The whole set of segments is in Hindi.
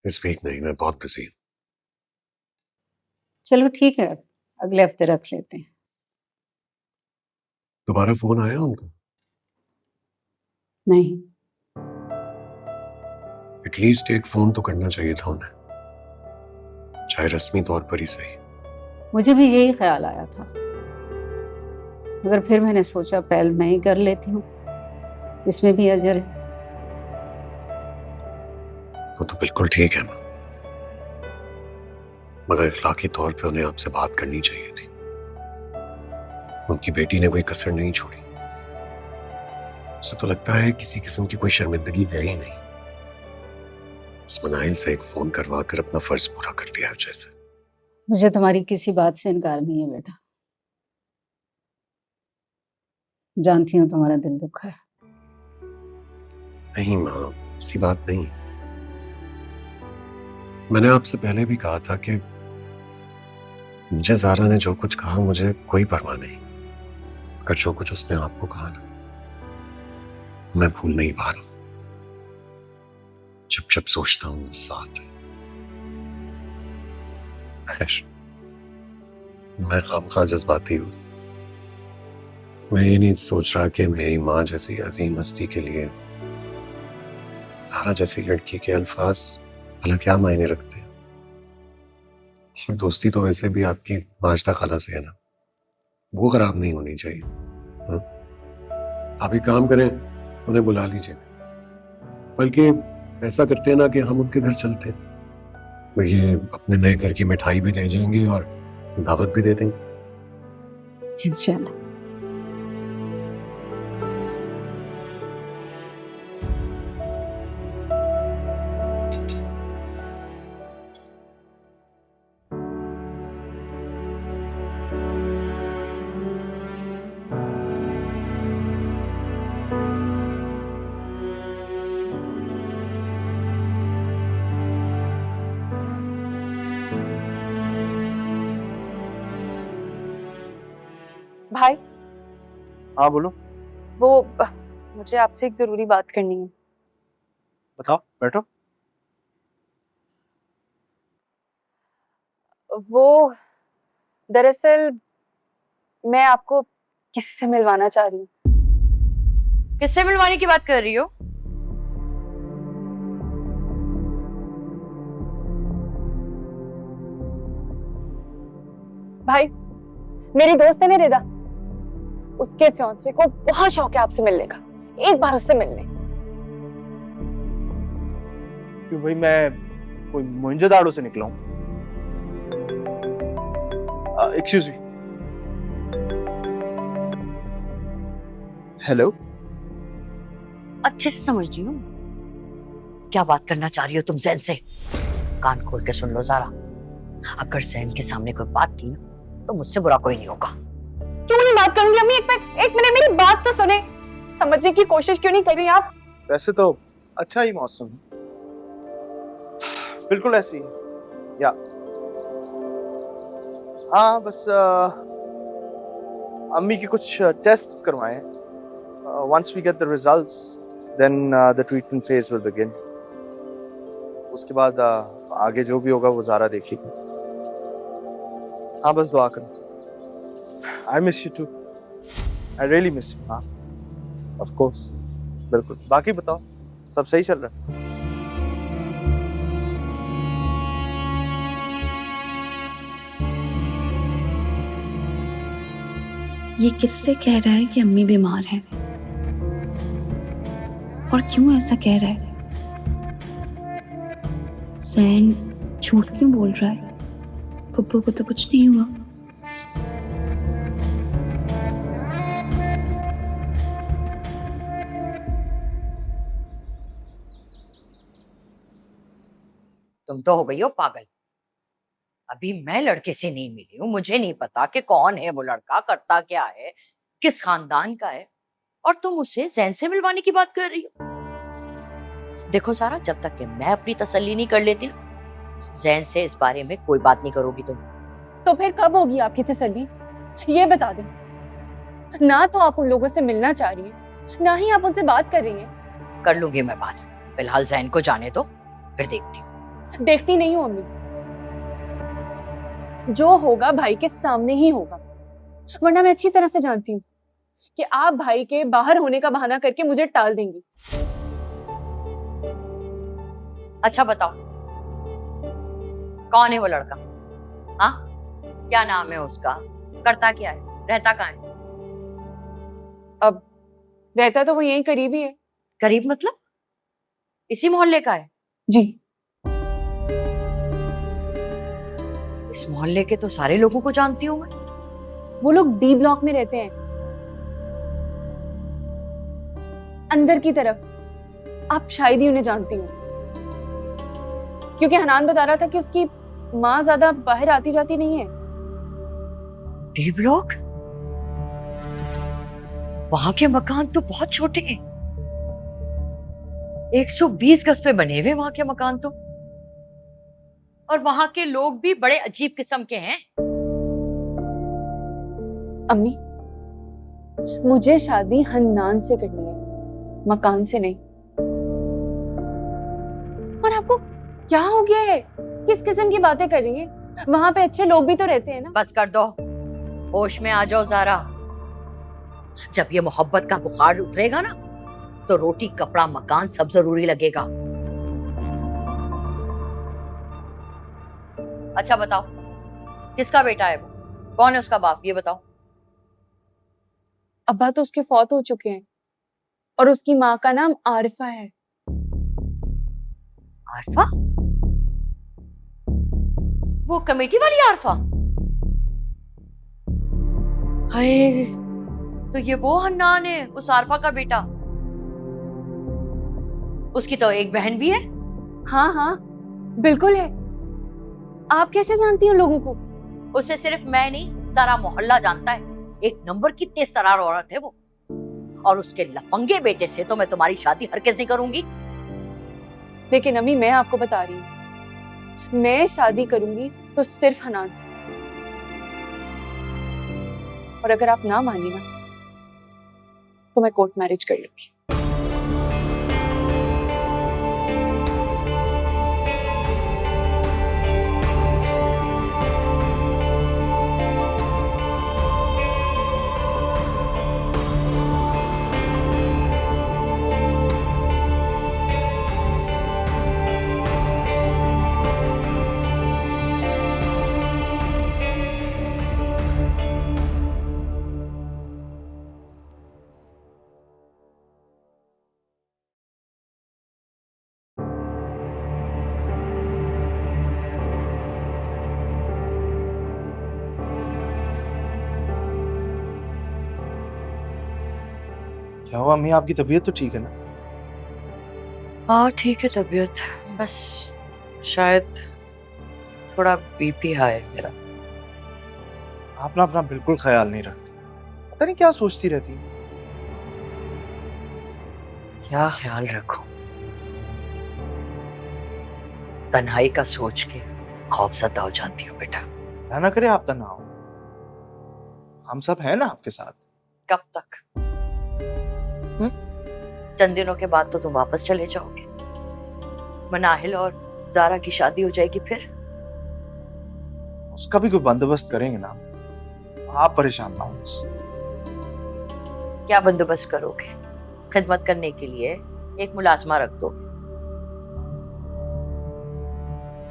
इस वीक नहीं, मैं बहुत बिजी हूँ। चलो ठीक है, अगले हफ्ते रख लेते हैं। दोबारा फोन आया उनका? नहीं। एटलीस्ट एक फोन तो करना चाहिए था उन्हें, चाहे रस्मी तौर पर ही सही। मुझे भी यही ख्याल आया था, मगर फिर मैंने सोचा पहल मैं ही कर लेती हूँ, इसमें भी अजर है। तो बिल्कुल ठीक है माँ, मगर इखलाकी तौर पे उन्हें आपसे बात करनी चाहिए थी। उनकी बेटी ने कोई कसर नहीं छोड़ी। उसे तो लगता है किसी किस्म की कोई शर्मिंदगी है ही नहीं। मनाइल से एक फोन करवा कर अपना फर्ज पूरा कर लिया जैसे। मुझे तुम्हारी किसी बात से इनकार नहीं है बेटा, जानती हूँ तुम्हारा दिल दुखा है। नहीं माँ, ऐसी बात नहीं। मैंने आपसे पहले भी कहा था कि मुझे ज़ारा ने जो कुछ कहा मुझे कोई परवाह नहीं, पर जो कुछ उसने आपको कहा ना, मैं भूल नहीं पा रहा। जब जब सोचता हूँ गुस्सा आता है। मैं खामखा जज्बाती हूँ। मैं ये नहीं सोच रहा कि मेरी माँ जैसी अजीम हस्ती के लिए ज़ारा जैसी लड़की के अल्फाज भला क्या मायने रखते हैं। और दोस्ती तो वैसे भी आपकी माजदा खाला से है ना, वो खराब नहीं होनी चाहिए। हाँ? आप एक काम करें, उन्हें बुला लीजिए, बल्कि ऐसा करते हैं ना कि हम उनके घर चलते हैं, तो ये अपने नए घर की मिठाई भी ले जाएंगे और दावत भी दे देंगे। इंशाल्लाह। भाई। हाँ बोलो। वो मुझे आपसे एक जरूरी बात करनी है। बताओ, बैठो। वो दरअसल मैं आपको किसी से मिलवाना चाह रही हूँ। किससे मिलवाने की बात कर रही हो? भाई, मेरी दोस्त है ना रिदा, उसके फियांसे को बहुत शौक है आपसे मिलने का। एक बार उससे मिलने। क्यों भाई, मैं कोई मोहनजोदाड़ो से निकला हूँ? Excuse me. हेलो। अच्छे से समझ रही हूँ क्या बात करना चाह रही हो तुम जैन से। कान खोल के सुन लो ज़ारा, अगर जैन के सामने कोई बात की ना तो मुझसे बुरा कोई नहीं होगा। क्यों नहीं बात करूंगी अम्मी? एक मिनट मेरी बात तो सुने। समझने की कोशिश क्यों नहीं कर रही आप? वैसे तो अच्छा ही मौसम है, बिल्कुल ऐसी है या। हाँ बस अम्मी के कुछ टेस्ट्स करवाए हैं। Once we get the results, then the treatment phase will begin. उसके बाद आगे जो भी होगा वो ज़ारा देखेगी। हाँ बस दुआ करो। I miss you too. I really miss you. हाँ, of course. बिल्कुल। बाकी बताओ, सब सही चल रहा है? ये किससे कह रहा है कि अम्मी बीमार हैं? और क्यों ऐसा कह रहा है? जैन झूठ क्यों बोल रहा है? पप्पू को तो कुछ नहीं हुआ। तुम तो हो गई हो पागल। अभी मैं लड़के से नहीं मिली हूँ, मुझे नहीं पता कि कौन है वो लड़का, करता क्या है, किस खानदान का है, और तुम उसे जैन से मिलवाने की बात कर रही हो। देखो सारा, जब तक कि मैं अपनी तसल्ली नहीं कर लेती ना, जैन से इस बारे में कोई बात नहीं करोगी तुम। तो फिर कब होगी आपकी तसल्ली? ये बता दें। ना तो आप उन लोगों से मिलना चाह रही हैं, ना ही आप उनसे बात कर रही हैं। कर लूंगी मैं बात, फिलहाल जैन को जाने दो, फिर देखती हूँ। देखती नहीं हूँ अम्मी। जो होगा भाई के सामने ही होगा, वरना मैं अच्छी तरह से जानती हूँ कि आप भाई के बाहर होने का बहाना करके मुझे टाल देंगी। अच्छा बताओ, कौन है वो लड़का? हाँ, क्या नाम है उसका? करता क्या है? रहता कहाँ है? अब रहता तो वो यहीं करीब ही है। करीब मतलब इसी मोहल्ले का है? जी। इस मोहल्ले के तो सारे लोगों को जानती हूँ मैं। वो लोग डी ब्लॉक में रहते हैं, अंदर की तरफ। आप शायद ही उन्हें जानती हो, क्योंकि हनान बता रहा था कि उसकी माँ ज्यादा बाहर आती जाती नहीं है। D block? वहां के मकान तो बहुत छोटे हैं, 120 गज पे बने हुए वहां के मकान तो, और वहां के लोग भी बड़े अजीब किस्म के हैं। अम्मी, मुझे शादी हन्नान से करनी है, मकान से नहीं। और आपको क्या हो गया है? किस किस्म की बातें कर रही हैं? वहां पे अच्छे लोग भी तो रहते हैं ना। बस कर दो, होश में आ जाओ ज़ारा। जब ये मोहब्बत का बुखार उतरेगा ना, तो रोटी कपड़ा मकान सब जरूरी लगेगा। अच्छा बताओ, किसका बेटा है वो? कौन है उसका बाप? ये बताओ। अब्बा तो उसके फौत हो चुके हैं, और उसकी माँ का नाम आरिफा है। आरफा? वो कमेटी वाली आरफा? हाय, तो ये वो हन्नान है, उस आरफा का बेटा। उसकी तो एक बहन भी है। हाँ हाँ, बिल्कुल है। आप कैसे जानती हो लोगों को? उसे सिर्फ मैं नहीं, सारा मोहल्ला जानता है। एक नंबर की तेजतर्रार औरत है वो, और उसके लफंगे बेटे से तो मैं तुम्हारी शादी हरगिज़ नहीं करूंगी। लेकिन अम्मी, मैं आपको बता रही हूँ, मैं शादी करूंगी तो सिर्फ हनान से। और अगर आप ना मानी ना, तो मैं कोर्ट मैरिज कर लूंगी। क्या हुआ अम्मी, आपकी तबीयत तो ठीक है ना? हाँ ठीक है तबीयत, बस शायद थोड़ा बीपी हाई है मेरा। आप ना अपना बिल्कुल ख्याल नहीं रखती, पता नहीं क्या सोचती रहती है। क्या ख्याल रखूं? तन्हाई का सोच के खौफजदा हो जाती हूँ बेटा। अल्लाह ना करे आप तन्हा हो, हम सब हैं ना आपके साथ। कब तक? चंद दिनों के बाद तो तुम वापस चले जाओगे, मनाहिल और ज़ारा की शादी हो जाएगी, फिर उसका भी कोई बंदोबस्त करेंगे ना, आप परेशान ना हो बस। क्या बंदोबस्त करोगे? खिदमत करने के लिए एक मुलाजमा रख दो,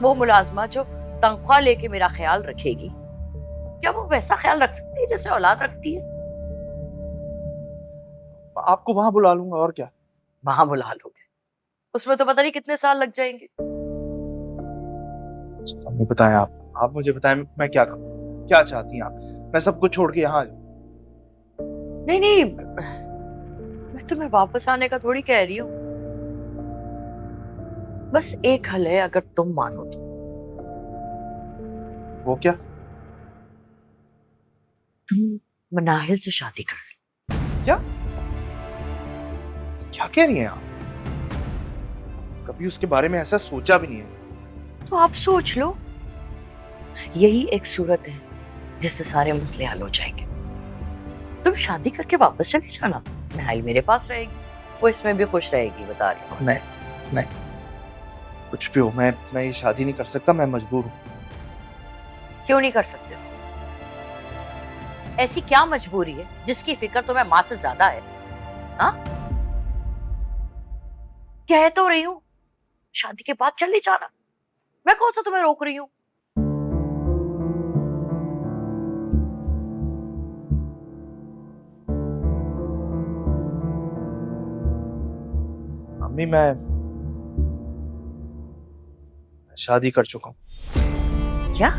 वो मुलाजमा जो तनख्वाह लेके मेरा ख्याल रखेगी। क्या वो वैसा ख्याल रख सकती है जैसे औलाद रखती है? आपको वहां बुला लूंगा, और क्या। वहां बुला लोगे? उसमें तो पता नहीं कितने साल लग जाएंगे। हमें बताएं, आप मुझे बताएं, मैं क्या करूं, क्या चाहती हैं आप? मैं सब कुछ छोड़ के यहाँ आ जाऊं? नहीं नहीं, मैं तुम्हें वापस आने का थोड़ी कह रही हूँ, बस एक हल है, अगर तुम मानो तो। वो क्या? तुम मनाहिल से शादी कर लो। क्या कह रही हैं आप? कभी उसके बारे में ऐसा सोचा भी नहीं है। तो आप सोच लो, यही एक सूरत है जिससे सारे मसले हल हो जाएंगे। तुम शादी करके वापस चले जाना, नाहिल मेरे पास रहेगी, वो इसमें भी खुश रहेगी, बता रही हूँ। नहीं, कुछ भी हो, मैं ये शादी नहीं कर सकता, मैं मजबूर हूँ। क्यों नहीं कर सकते? ऐसी क्या मजबूरी है जिसकी फिक्र तुम्हें माँ से ज्यादा है? हाँ, कह तो रही हूँ शादी के बाद चले जाना, मैं कौन सा तुम्हें रोक रही हूँ? मम्मी मैं शादी कर चुका हूँ। क्या?